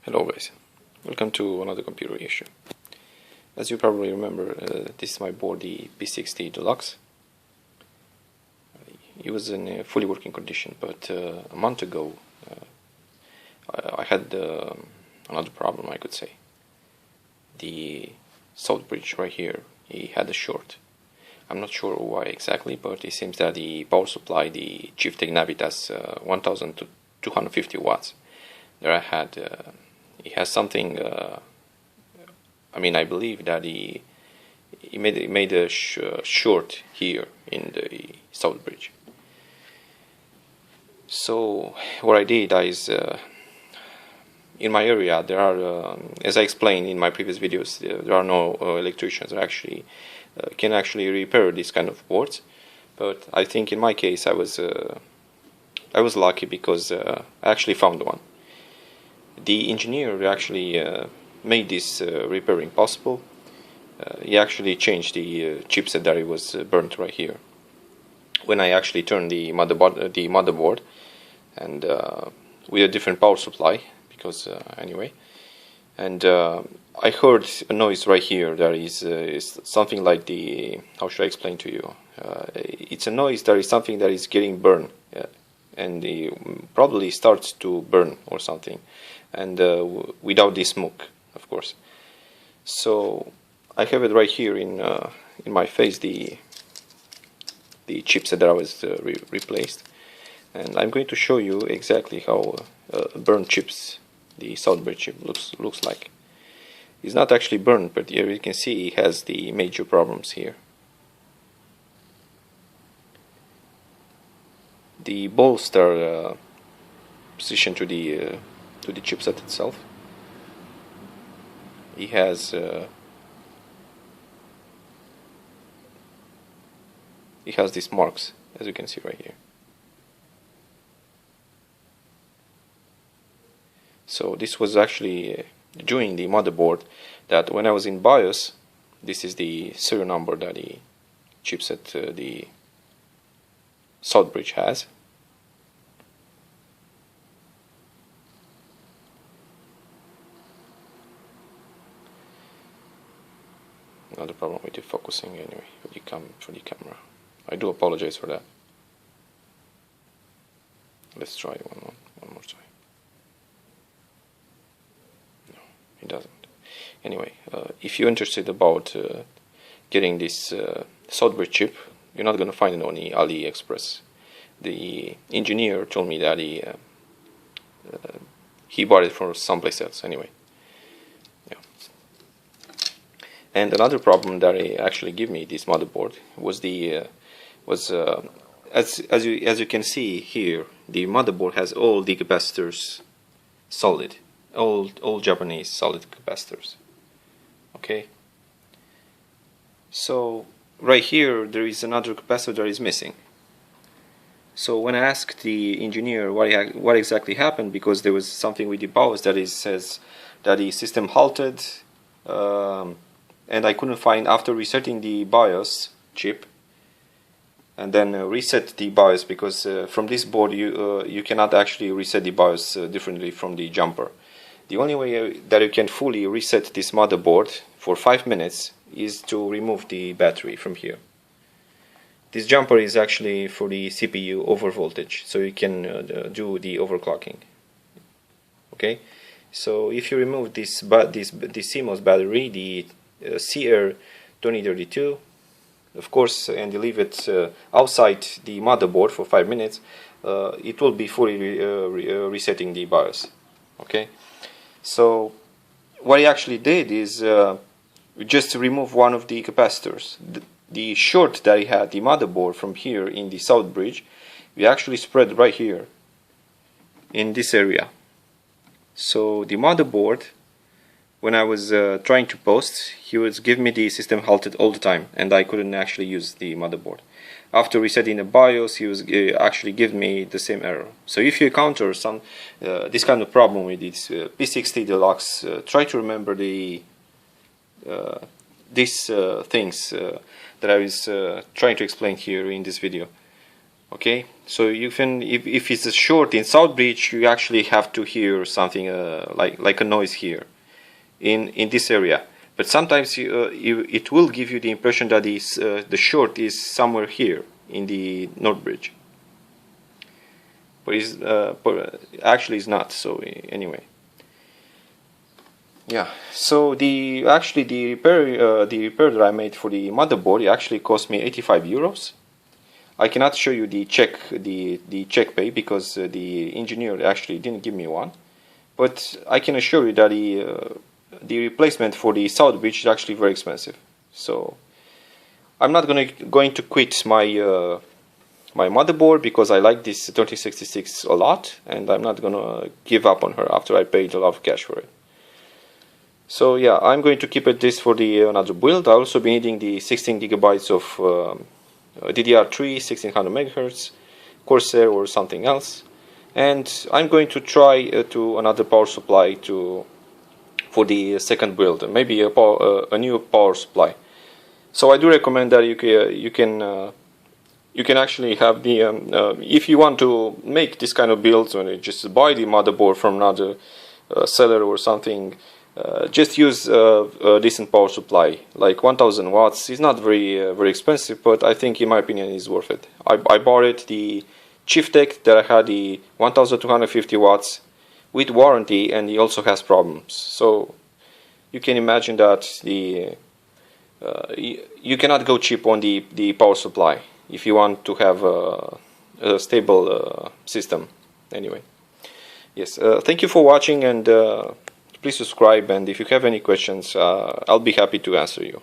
Hello guys, welcome to another computer issue. As you probably remember, this is my board, the P6T Deluxe. It was in a fully working condition, but a month ago I had another problem, I could say. The Southbridge right here, he had a short. I'm not sure why exactly, but it seems that the power supply, the Chief Navitas 1250 watts, there I had he has something. I believe that he made a short here in the Southbridge. So what I did is in my area there are, as I explained in my previous videos, there are no electricians that actually can actually repair these kind of boards. But I think in my case I was lucky because I actually found one. The engineer actually made this repairing possible. He actually changed the chipset that it was burnt right here. When I actually turned the motherboard, and with a different power supply, because anyway, and I heard a noise right here that is something like the, how should I explain to you? It's a noise that is something that is getting burned, and it probably starts to burn or something. And without the smoke, of course. So I have it right here in my face, the chipset that I was replaced, and I'm going to show you exactly how burnt chips, the Southbridge chip looks like. It's not actually burned, but here you can see it has the major problems here. The bolts are positioned to the chipset itself. It has these marks, as you can see right here. So this was actually during the motherboard, that when I was in BIOS, this is the serial number that the chipset, the Southbridge has. Another problem with the focusing anyway for the camera. I do apologize for that. Let's try one more try. No, it doesn't. Anyway, if you're interested about getting this Southbridge chip, you're not going to find it on the AliExpress. The engineer told me that he bought it from someplace else anyway. And another problem that it actually gave me, this motherboard, was as you can see here, the motherboard has all the capacitors solid, all Japanese solid capacitors. Okay. So right here there is another capacitor that is missing. So when I asked the engineer what exactly happened, because there was something with the BIOS that says that the system halted. And I couldn't find, after resetting the BIOS chip and then reset the BIOS, because from this board you cannot actually reset the BIOS differently from the jumper. The only way that you can fully reset this motherboard for 5 minutes is to remove the battery from here. This jumper is actually for the CPU over voltage, so you can do the overclocking. Okay, so if you remove this CMOS battery, the CR2032, of course, and you leave it outside the motherboard for 5 minutes, it will be fully resetting the BIOS. Okay, so what he actually did is just remove one of the capacitors. The short that he had, the motherboard from here in the Southbridge, we actually spread right here in this area. So the motherboard, when I was trying to post, he was giving me the system halted all the time, and I couldn't actually use the motherboard. After resetting the BIOS, he was actually giving me the same error. So if you encounter this kind of problem with this P6T Deluxe, try to remember these things that I was trying to explain here in this video. Okay, so you can, if it's a short in Southbridge, you actually have to hear something like a noise here in this area. But sometimes it will give you the impression that the short is somewhere here in the North Bridge, but actually it's not. So anyway, yeah. So the repair that I made for the motherboard, it actually cost me 85 euros. I cannot show you the check pay because the engineer actually didn't give me one, but I can assure you that the replacement for the Southbridge is actually very expensive. So I'm not going to quit my my motherboard because I like this 3066 a lot, and I'm not gonna give up on her after I paid a lot of cash for it. So yeah, I'm going to keep it this for the another build. I'll also be needing the 16 gigabytes of DDR3 1600 MHz Corsair or something else, and I'm going to try to another power supply for the second build, maybe a new power supply. So I do recommend that you can actually have the if you want to make this kind of builds, or just buy the motherboard from another seller or something. Just use a decent power supply, like 1000 watts. It's not very expensive, but I think in my opinion is worth it. I bought it, the Chiftech that I had, the 1250 watts with warranty, and it also has problems. So you can imagine that you cannot go cheap on the power supply if you want to have a stable system. Anyway, yes, thank you for watching, and please subscribe, and if you have any questions, I'll be happy to answer you.